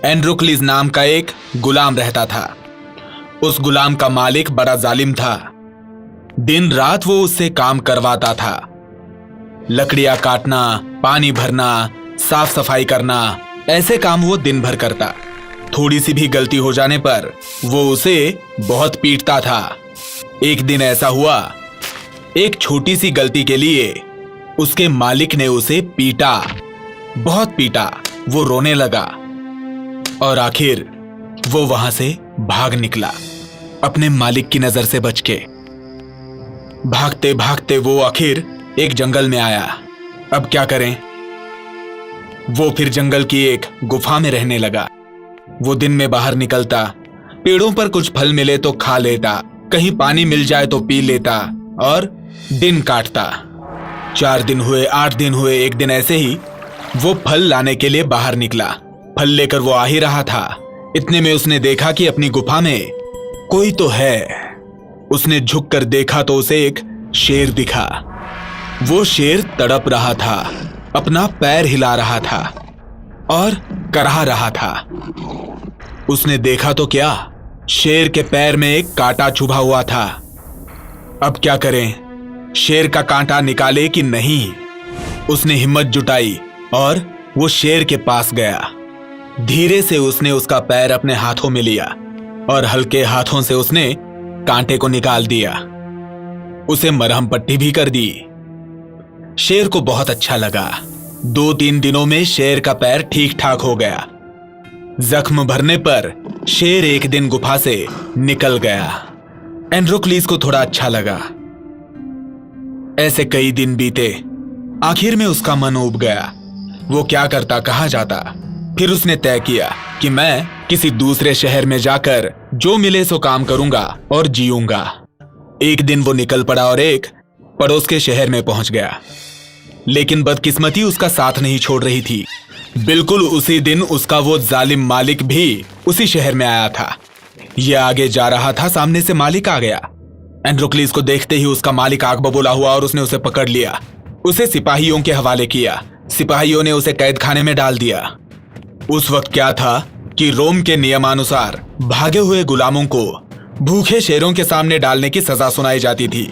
Androcles नाम का एक गुलाम रहता था। उस गुलाम का मालिक बड़ा जालिम था। दिन रात वो उससे काम करवाता था। लकड़ियां काटना, पानी भरना, साफ सफाई करना, ऐसे काम वो दिन भर करता। थोड़ी सी भी गलती हो जाने पर वो उसे बहुत पीटता था। एक दिन ऐसा हुआ, एक छोटी सी गलती के लिए उसके मालिक ने उसे पीटा, बहुत पीटा। वो रोने लगा और आखिर वो वहां से भाग निकला, अपने मालिक की नजर से बच के। भागते भागते वो आखिर एक जंगल में आया। अब क्या करें? वो फिर जंगल की एक गुफा में रहने लगा। वो दिन में बाहर निकलता, पेड़ों पर कुछ फल मिले तो खा लेता, कहीं पानी मिल जाए तो पी लेता और दिन काटता। 4 दिन हुए, 8 दिन हुए। एक दिन ऐसे ही वो फल लाने के लिए बाहर निकला। फल लेकर वो आ ही रहा था, इतने में उसने देखा कि अपनी गुफा में कोई तो है। उसने झुककर देखा तो उसे एक शेर दिखा। वो शेर तड़प रहा था, अपना पैर हिला रहा था और कराह रहा था। उसने देखा तो क्या, शेर के पैर में एक कांटा चुभा हुआ था। अब क्या करें? शेर का कांटा निकाले कि नहीं? उसने हिम्मत जुटाई और वो शेर के पास गया। धीरे से उसने उसका पैर अपने हाथों में लिया और हल्के हाथों से उसने कांटे को निकाल दिया। उसे मरहम पट्टी भी कर दी। शेर को बहुत अच्छा लगा। 2-3 दिनों में शेर का पैर ठीक ठाक हो गया। जख्म भरने पर शेर एक दिन गुफा से निकल गया। एंड्रोक्लिस को थोड़ा अच्छा लगा। ऐसे कई दिन बीते। आखिर में उसका मन ऊब गया। वो क्या करता, कहां जाता? फिर उसने तय किया कि मैं किसी दूसरे शहर में जाकर जो मिले सो काम करूंगा और जीऊंगा। एक दिन वो निकल पड़ा और एक पड़ोस के शहर में पहुंच गया। लेकिन बदकिस्मती उसका साथ नहीं छोड़ रही थी। बिल्कुल उसी दिन उसका वो जालिम मालिक भी उसी शहर में आया था। ये आगे जा रहा था, सामने से मालिक आ गया। एंड्रोक्लिस को देखते ही उसका मालिक आग बबूला हुआ और उसने उसे पकड़ लिया। उसे सिपाहियों के हवाले किया। सिपाहियों ने उसे कैद खाने में डाल दिया। उस वक्त क्या था कि रोम के नियमानुसार भागे हुए गुलामों को भूखे शेरों के सामने डालने की सजा सुनाई जाती थी।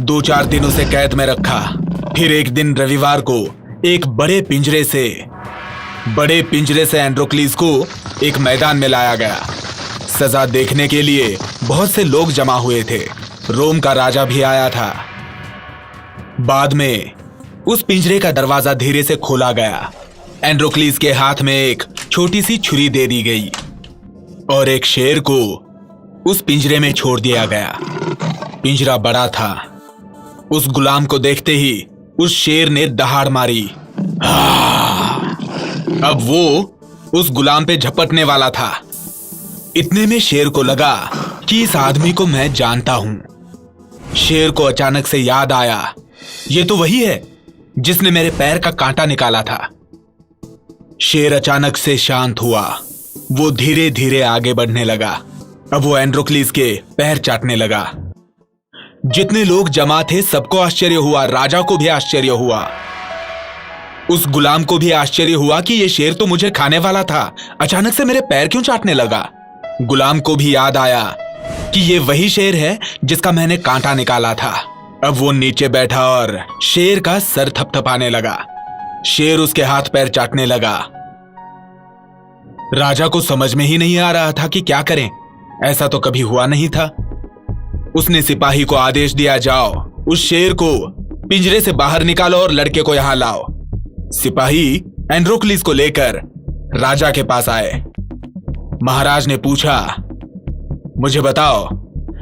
2-4 दिन उसे कैद में रखा। फिर एक दिन रविवार को एक बड़े पिंजरे से एंड्रोक्लिस को एक मैदान में लाया गया। सजा देखने के लिए बहुत से लोग जमा हुए थे। रोम का राजा भी आया था। बाद में उस पिंजरे का दरवाजा धीरे से खोला गया। एंड्रोक्लिस के हाथ में एक छोटी सी छुरी दे दी गई और एक शेर को उस पिंजरे में छोड़ दिया गया। पिंजरा बड़ा था। उस गुलाम को देखते ही उस शेर ने दहाड़ मारी। अब वो उस गुलाम पे झपटने वाला था। इतने में शेर को लगा कि इस आदमी को मैं जानता हूं। शेर को अचानक से याद आया, ये तो वही है जिसने मेरे पैर का कांटा निकाला था। शेर अचानक से शांत हुआ। वो धीरे धीरे आगे बढ़ने लगा। अब वो एंड्रोक्लिस के पैर चाटने लगा। जितने लोग जमा थे सबको आश्चर्य हुआ। राजा को भी आश्चर्य हुआ। उस गुलाम को भी आश्चर्य हुआ कि ये शेर तो मुझे खाने वाला था, अचानक से मेरे पैर क्यों चाटने लगा। गुलाम को भी याद आया कि ये वही शेर है जिसका मैंने कांटा निकाला था। अब वो नीचे बैठा और शेर का सर थपथपाने लगा। शेर उसके हाथ पैर चाटने लगा। राजा को समझ में ही नहीं आ रहा था कि क्या करें। ऐसा तो कभी हुआ नहीं था। उसने सिपाही को आदेश दिया, जाओ उस शेर को पिंजरे से बाहर निकालो और लड़के को यहां लाओ। सिपाही एंड्रोक्लिस को लेकर राजा के पास आए। महाराज ने पूछा, मुझे बताओ,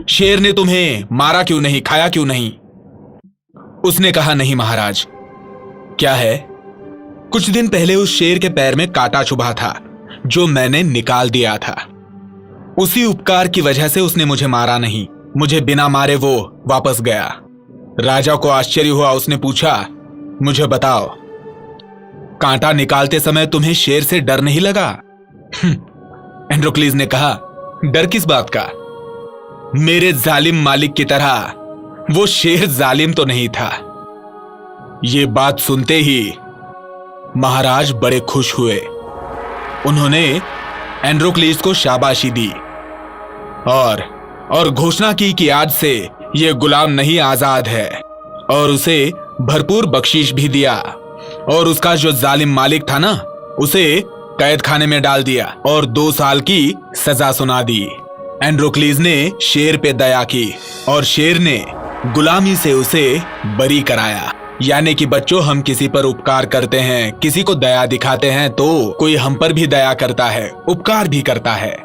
शेर ने तुम्हें मारा क्यों नहीं, खाया क्यों नहीं? उसने कहा, नहीं महाराज। क्या है? कुछ दिन पहले उस शेर के पैर में कांटा चुभा था जो मैंने निकाल दिया था। उसी उपकार की वजह से उसने मुझे मारा नहीं, मुझे बिना मारे वो वापस गया। राजा को आश्चर्य हुआ। उसने पूछा, मुझे बताओ, कांटा निकालते समय तुम्हें शेर से डर नहीं लगा? एंड्रोक्लिस ने कहा, डर किस बात का? मेरे जालिम मालिक की तरह वो शेर जालिम तो नहीं था। ये बात सुनते ही महाराज बड़े खुश हुए। उन्होंने एंड्रोक्लीस को शाबाशी दी और घोषणा की कि आज से यह गुलाम नहीं आजाद है, और उसे भरपूर बख्शीश भी दिया। और उसका जो जालिम मालिक था ना, उसे कैद खाने में डाल दिया और 2 साल की सजा सुना दी। एंड्रोक्लीस ने शेर पे दया की और शेर ने गुलामी से उसे बरी कराया। यानी कि बच्चों, हम किसी पर उपकार करते हैं, किसी को दया दिखाते हैं तो कोई हम पर भी दया करता है, उपकार भी करता है।